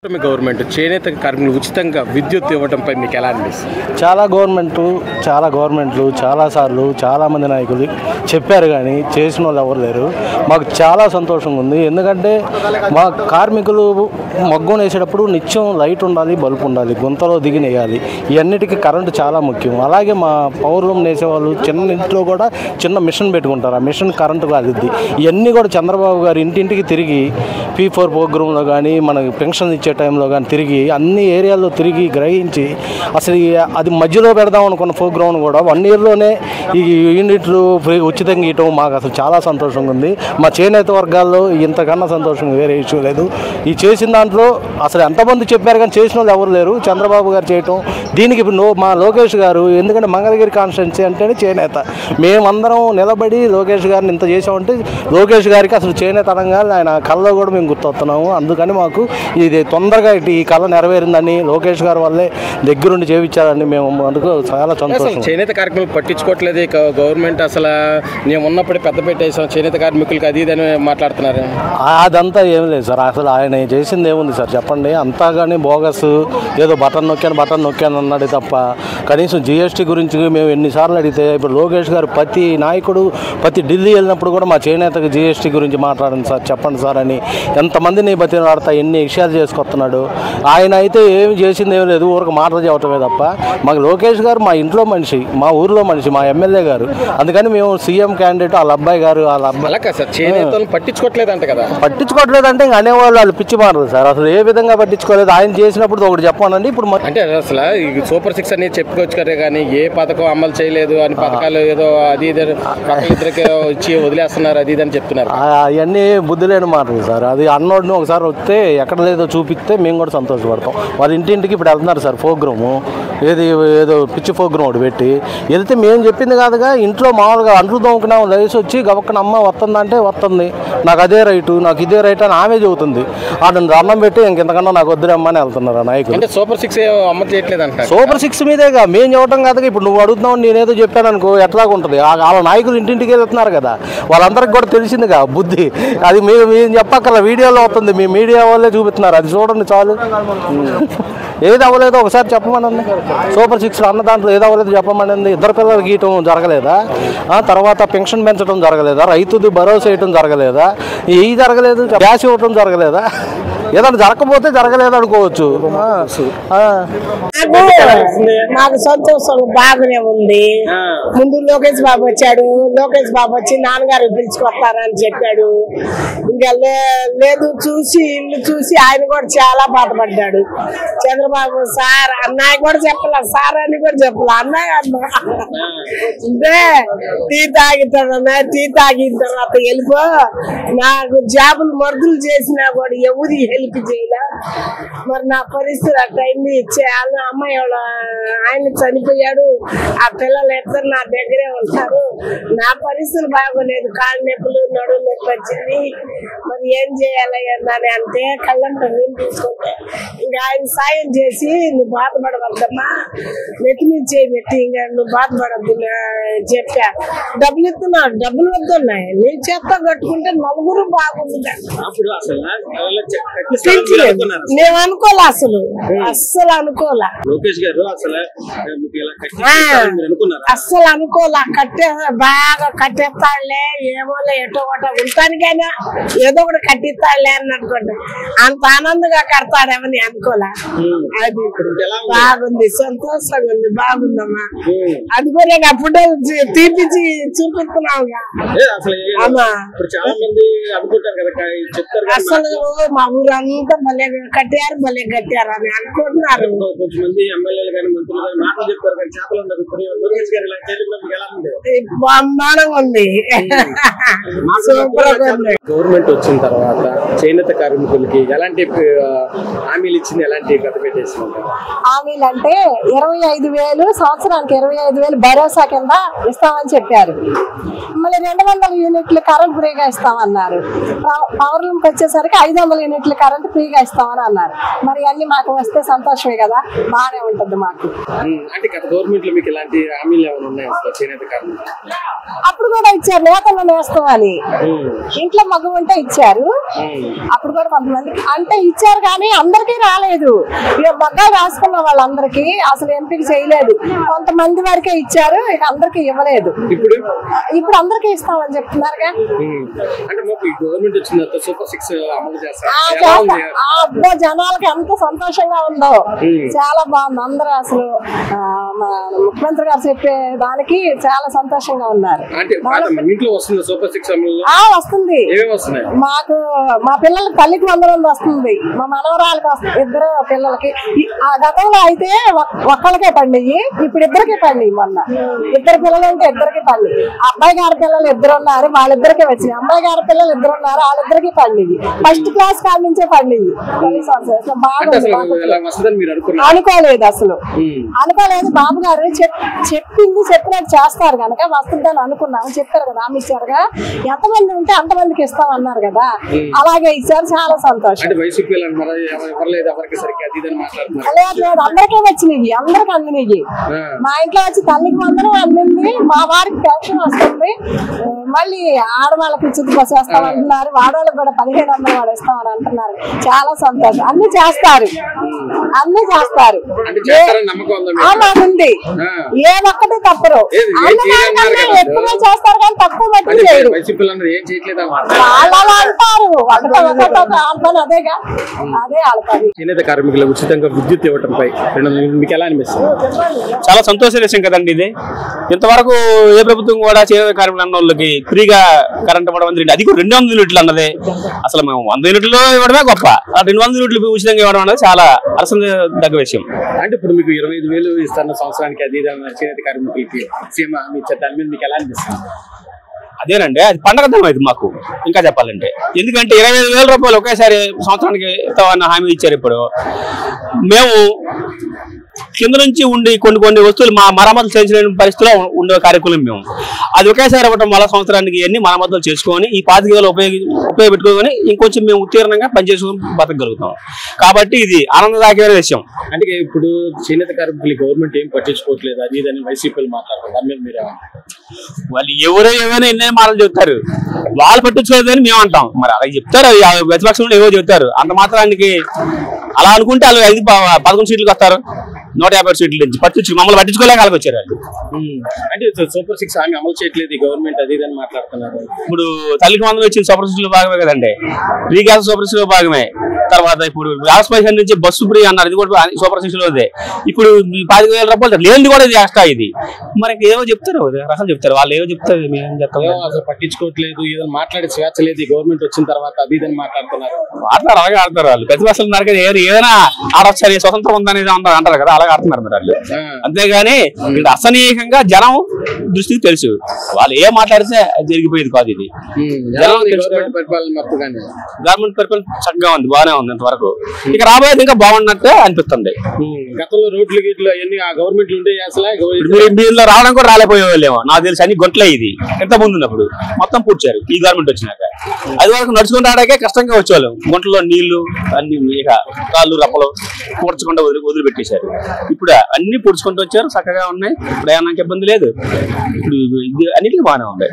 Government చేనేత కార్మికులు ఉచితంగా విద్యుత్ ఇవ్వడంపై మీకు ఎలా అనిపిస్తుంది? చాలా గవర్నమెంట్లు చాలాసార్లు చాలామంది నాయకులు చెప్పారు కానీ చేసిన వాళ్ళు ఎవరు లేరు. మాకు చాలా సంతోషంగా ఉంది. ఎందుకంటే మా కార్మికులు మగ్గం వేసేటప్పుడు నిత్యం లైట్ ఉండాలి, బల్బు ఉండాలి, గుంతలో దిగినేయాలి. ఇవన్నిటికీ కరెంటు చాలా ముఖ్యం. అలాగే మా పౌర్వం వేసేవాళ్ళు చిన్న ఇంట్లో కూడా చిన్న మిషన్ పెట్టుకుంటారు. ఆ మిషన్ కరెంటు కాలిద్ది. ఇవన్నీ కూడా చంద్రబాబు గారు ఇంటింటికి తిరిగి P4 ప్రోగ్రాంలో కానీ మనకి పెన్షన్ ఇచ్చే టైంలో కానీ తిరిగి అన్ని ఏరియాల్లో తిరిగి గ్రహించి అసలు అది మధ్యలో పెడదాం అనుకున్న ప్రోగ్రామ్ కూడా 1 ఇయర్లోనే ఈ యూనిట్లు ఫ్రీ ఉచితంగా ఇవ్వటం మాకు అసలు చాలా సంతోషంగా ఉంది. మా చేనేత వర్గాల్లో ఇంతకన్నా సంతోషం వేరే ఇష్యూ లేదు. ఈ చేసిన దాంట్లో అసలు ఎంతమంది చెప్పారు కానీ చేసిన వాళ్ళు ఎవరు లేరు. చంద్రబాబు గారు చేయటం దీనికి ఇప్పుడు మా లోకేష్ గారు, ఎందుకంటే మంగళగిరి కాన్స్టిట్యున్సీ అంటేనే చేనేత. మేమందరం నిలబడి లోకేష్ గారిని ఇంత చేసామంటే లోకేష్ గారికి అసలు చేనేత అనగానే ఆయన కళ్ళలో కూడా మేము గుర్తొస్తున్నాము. అందుకని మాకు ఇది తొందరగా ఈ కళ నెరవేరిందని లోకేష్ గారి వల్లే దగ్గరుండి చేయించాలని మేము అందుకు చాలా సంతోషం. చేనేత కార్మికులు పట్టించుకోవట్లేదు గవర్నమెంట్. అసలు నేను ఉన్నప్పుడు పెద్ద పెట్టేసాం చేనేత కార్మికులకి అది ఇదని మాట్లాడుతున్నారు. అదంతా ఏం లేదు సార్. అసలు ఆయన చేసింది ఏముంది సార్ చెప్పండి? అంతా కానీ బోగస్, ఏదో బటన్ నొక్కాను అన్నాడు తప్ప కనీసం GST గురించి మేము ఎన్నిసార్లు అడిగితే ఇప్పుడు లోకేష్ గారు ప్రతి నాయకుడు ఢిల్లీ వెళ్ళినప్పుడు కూడా మా చేనేతకు GST గురించి మాట్లాడండి సార్, చెప్పండి సార్ అని ఎంతమందిని బతిలాడతా ఎన్ని విషయాలు చేసుకొస్తున్నాడు. ఆయన అయితే ఏమి చేసింది ఏమి లేదు, ఊరికి మాటలు చెప్పటమే తప్ప. మాకు లోకేష్ గారు మా ఇంట్లో మనిషి, మా ఊరిలో మనిషి, మా ఎమ్మెల్యే గారు. అందుకని మేము సీఎం క్యాండిడేట్ వాళ్ళ అబ్బాయి గారు పట్టించుకోవట్లేదంట కదా. పట్టించుకోవట్లేదంటే ఇంక అనేవాళ్ళు వాళ్ళు పిచ్చి మాటలు సార్. అసలు ఏ విధంగా పట్టించుకోలేదు. ఆయన చేసినప్పుడు ఒకటి చెప్పానండి. ఇప్పుడు అంటే అసలు సూపర్ 6 అని చెప్పుకోవచ్చు కదా, కానీ ఏ పథకం అమలు చేయలేదు అని పథకాలు ఏదో అది ఇద్దరికి ఇచ్చి వదిలేస్తున్నారు అది ఇదని చెప్తున్నారు. అవన్నీ బుద్ధి లేని మాటలు సార్. అది అన్నోడిని ఒకసారి వస్తే ఎక్కడ లేదో చూపిస్తే మేము కూడా సంతోషపడతాం. వాళ్ళ ఇంటింటికి ఇప్పుడు వెళ్తున్నారు సార్ ప్రోగ్రాము, ఏదో పిచ్చి ప్రోగ్రామ్ ఒకటి పెట్టి వెళ్తే మేము చెప్పింది కాదుగా. ఇంట్లో మామూలుగా అంట్లు తోముకున్నాం, లేచి వచ్చి గబక్కన అమ్మ వస్తుందంటే వస్తుంది, నాకు అదే రైటు, నాకు ఇదే రైట్ అని ఆమె చెబుతుంది. ఆడని అన్నం పెట్టి ఇంకెంతకన్నా నాకు వద్దురమ్మా అని వెళ్తున్నారు ఆ నాయకులు. అంటే సూపర్ 6 అమలు చేయట్లేదు అంట. సూపర్ 6 మీదేగా మేము చెప్పడం కాదుగా. ఇప్పుడు నువ్వు అడుగుతున్నావు, నేనేదో చెప్పాను అనుకో ఎట్లాగుంటుంది. వాళ్ళ నాయకులు ఇంటింటికి వెళ్తున్నారు కదా, వాళ్ళందరికి కూడా తెలిసిందిగా బుద్ధి. అది మేము చెప్పక్కర్ల, వీడియోలో అవుతుంది, మీ మీడియా వాళ్ళే చూపిస్తున్నారు. అది చూడండి చాలు. ఏది అవ్వలేదో ఒకసారి చెప్పమనండి. సూపర్ 6 అన్న దాంట్లో ఏది అవ్వలేదు చెప్పమనండి. 2 పిల్లలు గీయటం జరగలేదా? తర్వాత పెన్షన్ పెంచడం జరగలేదా? రైతుది భరోసా వేయటం జరగలేదా? ఏది జరగలేదు? గ్యాస్ ఇవ్వటం జరగలేదా? ఏదైనా జరగకపోతే జరగలేదు అనుకోవచ్చు. నాకు సంతోషం బాగానే ఉంది. ముందు లోకేష్ బాబు వచ్చాడు. లోకేష్ బాబు వచ్చి నాన్నగారు పిలుచుకొస్తారని చెప్పాడు. ఇంకా లేదు ఇల్లు చూసి ఆయన కూడా చాలా బాధపడ్డాడు. చంద్రబాబు సార్ అన్నయ్య కూడా చెప్పలే, సార్ అని కూడా చెప్పలే, అన్నయ్య అంటే టీ తాగిన తర్వాత వెళ్ళిపో, నాకు జాబులు మరుదులు చేసినా కూడా ఎవరి హెల్ప్ చేయలే. మరి నా పరిస్థితి ఆ టైంలో ఇచ్చే అమ్మాయి ఆయన చనిపోయాడు. ఆ పిల్లలు ఇద్దరు నా దగ్గరే ఉంటారు. నా పరిస్థితులు బాగోలేదు, కాళ్ళ నొప్పులు, నడుము నొప్పి వచ్చింది. మరి ఏం చేయాలి అని అంటే కళ్ళంట నీళ్ళు తీసుకుంటే ఇంకా ఆయన సాయం చేసి నువ్వు బాధపడవద్దమ్మా, నెత్తి మీద చేయబెట్టి ఇంకా నువ్వు బాధపడద్దు చెప్పా. డబ్బులు ఇస్తున్నాడు, డబ్బులు వద్దున్నాయి, నీ చేత కట్టుకుంటే నలుగురు బాగుంది. మేము అనుకోలే, అస్సలు అనుకోలే, అస్సలు అనుకోలే. బాగా కట్టేస్తాడులే, ఏమోలే ఎటో ఒకటో ఉంటానికైనా ఏదో ఒకటి కట్టిస్తాడులే అని అనుకుంటా. అంత ఆనందంగా కడతాడేమని అనుకోలే. అది బాగుంది, సంతోషంగా ఉంది, బాగుందమ్మా. అది కూడా అప్పుడే తీపిచ్చి చూపిస్తున్నావుగా. అసలు మా ఊరంతా భలే కట్టారు అని అనుకుంటున్నారు. బ్రహ్మాండంగా ఉంది, సూపర్ గా ఉంది. గవర్నమెంట్ వచ్చిన తర్వాత చేనేత కార్మికులకి ఎలాంటి హామీలు ఇచ్చింది? వచ్చింది, ఎలాంటి పెద్ద పెట్టేసి హామీలు అంటే 25,000 సంవత్సరానికి 25,000 భరోసా కింద ఇస్తామని చెప్పారు. మళ్ళీ 200 యూనిట్లు కరెంట్ ఫ్రీగా ఇస్తామన్నారు. పవర్ లూమ్కి వచ్చేసరికి 500 యూనిట్లు కరెంట్ ఫ్రీగా ఇస్తామని అన్నారు. మరి అన్ని మాకు వస్తే సంతోషమే కదా, బాగానే ఉంటుంది మాకు. అంటే గత గవర్నమెంట్ లో మీకు ఇలాంటి హామీలు ఏమైనా ఉన్నాయి చేనేత కార్మికులు? అప్పుడు కూడా ఇచ్చారు, నేతలు నేస్తామని ఇంట్లో మగ ఉంటే ఇచ్చారు. అప్పుడు కూడా కొంతమందికి అంటే ఇచ్చారు కానీ అందరికీ రాలేదు. ఇక మగ్గాలు రాసుకున్న వాళ్ళందరికీ అసలు ఎంపిక చేయలేదు. కొంతమంది వరకే ఇచ్చారు, ఇక అందరికి ఇవ్వలేదు. ఇప్పుడు అందరికీ ఇస్తామని చెప్తున్నారుగా. అంటే గవర్నమెంట్ వచ్చిన సూపర్ 6 అమలు చేస్తారు. అబ్బో జనాలకి ఎంత సంతోషంగా ఉందో, చాలా బాగుంది. అందరూ అసలు ముఖ్యమంత్రి గారు చెప్పే దానికి చాలా సంతోషంగా ఉన్నారు. వస్తుంది మాకు, మా పిల్లలకి తల్లికి వందనం వస్తుంది, మా మనవరాలకి వస్తుంది, 2 పిల్లలకి. ఆ గతంలో అయితే ఒక్కళ్ళకే పండియి, ఇప్పుడు 2కి పండి. మొన్న 2 పిల్లలు ఉంటే 2కి పండి. అబ్బాయి గారి పిల్లలు 2 ఉన్నారు, వాళ్ళిద్దరికే వచ్చింది. అమ్మాయి గారి పిల్లలు 2 ఉన్నారు, వాళ్ళిద్దరికి పండియి. ఫస్ట్ క్లాస్ కాడి నుంచే పండియి. బాగుంది. అనుకోలేదు, అసలు అనుకోలేదు. బాబు గారు చెప్పినట్టు చేస్తారు కనుక వస్తుందని అనుకున్నాము. చెప్పారు కదా, హామీ ఇచ్చారుగా, ఎంతమంది ఉంటే అంతమందికి ఇస్తామన్నారు కదా, అలాగే ఇచ్చారు. చాలా సంతోషం. లేదు, అందరికీ వచ్చినాయి, అందరికి అందినాయి. మా ఇంట్లో వచ్చి తల్లికి వందనం అందింది, మా వారికి పెన్షన్ వస్తుంది. మళ్ళీ ఆడవాళ్ళకి ఉచిత బస్సు వేస్తామంటున్నారు, ఆడవాళ్ళకి కూడా 1500 వాడు ఇస్తామని అంటున్నారు. చాలా సంతోషం. అన్ని చేస్తారు, అన్ని చేస్తారు. మాకుంది, ఏ ఒక్కటి తప్పరు. ఎక్కువ చేస్తారు కానీ తక్కువ మట్టి చేయరు. వాళ్ళు అలా అంటారు, అదేగా, అదే ఆడతారు. చేనేత కార్మికులకు ఉచితంగా విద్యుత్ ఇవ్వడంపై మీకు ఎలా అనిపిస్తుంది? చాలా సంతోష విషయం కదండి ఇది. ఇంతవరకు ఏ ప్రభుత్వం కూడా చేనేత కార్మికులు అన్న వాళ్ళకి ఫ్రీగా కరెంట్ ఇవ్వడం అనేది, అది కూడా 200 యూనిట్లు అన్నది. అసలు మేము 100 యూనిట్లు ఇవ్వడమే గొప్ప, 200 యూనిట్లు ఉచితంగా ఇవ్వడం అనేది చాలా అరసదగ్గ విషయం. అంటే ఇప్పుడు మీకు 25,000 ఇస్తున్న సంవత్సరానికి, అది చేనేత కార్మికులకి సీఎం హామీ ఇచ్చే దాని మీద మీకు ఎలా అనిపిస్తుంది? అదేనండి, అది పండగ ధనం అయితే మాకు ఇంకా చెప్పాలంటే. ఎందుకంటే 25,000 రూపాయలు ఒకేసారి సంవత్సరానికి ఇస్తామన్న హామీ ఇచ్చారు. ఇప్పుడు మేము కింద నుంచి ఉండి కొన్ని వస్తువులు మా మరమ్మతులు చేయించలేని పరిస్థితిలో ఉండే కార్యక్రమం మేము. అది ఒకేసారి ఇవ్వడం వల్ల సంవత్సరానికి ఎన్ని మరమ్మతులు చేసుకొని ఈ 25,000 ఉపయోగపెట్టుకొని ఇంకొంచెం మేము ఉత్తీర్ణంగా పనిచేసుకొని బతకగలుగుతాం. కాబట్టి ఇది ఆనందదాయకమైన విషయం. అంటే ఇప్పుడు చేనేత కార్మికులు గవర్నమెంట్ ఏం పట్టించుకోవట్లేదు, అది ఇదని వైసీపీలు మాట్లాడతారు. దాని మీద మీరు వాళ్ళు ఎవరో ఏమైనా ఎన్నో మాటలు చెప్తారు, వాళ్ళు పట్టించుకోలేదని మేము అంటాం. మరి అలా చెప్తారు, ప్రతిపక్షంలో ఏవో చెప్తారు. అంత మాత్రానికి అలా అనుకుంటే వాళ్ళు 11 సీట్లకు వస్తారు, 150 సీట్ల నుంచి మమ్మల్ని పట్టించుకోలేక వాళ్ళకి వచ్చారు వాళ్ళు. అంటే సూపర్ 6 హామీ అమలు చేయట్లేదు గవర్నమెంట్, అది ఇదని మాట్లాడుతున్నారు. ఇప్పుడు తల్లికి వందనం వచ్చింది సూపర్ 6లో భాగమే కదండి, ఫ్రీ గ్యాస్ సూపర్ 6లో భాగమే. తర్వాత ఇప్పుడు వ్యవసాయ నుంచి బస్సు ఫ్రీ అన్నారు, ఇది కూడా సూపర్ 6లోదే. ఇప్పుడు 15,000 రూపాయలు లేనిది కూడా ఇది ఎక్స్ట్రా. ఇది మరి ఏవో చెప్తారు, రకాలు చెప్తారు, వాళ్ళు ఏవో చెప్తారు, మేము చెప్తాం. అసలు పట్టించుకోవట్లేదు, ఏదైనా మాట్లాడే స్వేచ్ఛ లేదు గవర్నమెంట్ వచ్చిన తర్వాత, అది ఇదని మాట్లాడుతున్నారు. అలాగే ఆడతారు వాళ్ళు. ప్రతిపక్షాలు ఏదైనా ఆడొచ్చారు, స్వతంత్రం ఉందనేది అంటారు కదా, అలాగే ఆడుతున్నారు మీరు వాళ్ళు. అంతేగాని ఇక్కడ అసనీయంగా జనం దృష్టికి తెలుసు, వాళ్ళు ఏం మాట్లాడితే అది జరిగిపోయేది కాదు. ఇది గవర్నమెంట్ పరిపాలన చక్కగా ఉంది, బాగానే ఉంది ఇంతవరకు. ఇక రాబోయేది ఇంకా బాగున్నట్టే అనిపిస్తుంది. గతంలో రోడ్లు గిట్లు అవన్నీ ఆ గవర్నమెంట్ ఉంటే అసలు దీనిలో రావడం కూడా రాలేపోయేవాళ్ళేమో నాకు తెలిసి. అన్ని గొంట్లే ఇది ఎంత ముందు ఉన్నప్పుడు మొత్తం పూడ్చారు ఈ గవర్నమెంట్ వచ్చినాక. అది వరకు నడుచుకుని రావడానికే కష్టంగా వచ్చేవాళ్ళం. గుంటలో నీళ్లు అన్ని, ఇక కాళ్ళు రప్పలు పూడ్చకుండా వదిలిపెట్టేశారు. ఇప్పుడు అన్ని పూడ్చుకుంటూ వచ్చారు, చక్కగా ఉన్నాయి. ప్రయాణానికి ఇబ్బంది లేదు. ఇప్పుడు అన్నిటికీ బాగానే ఉంది.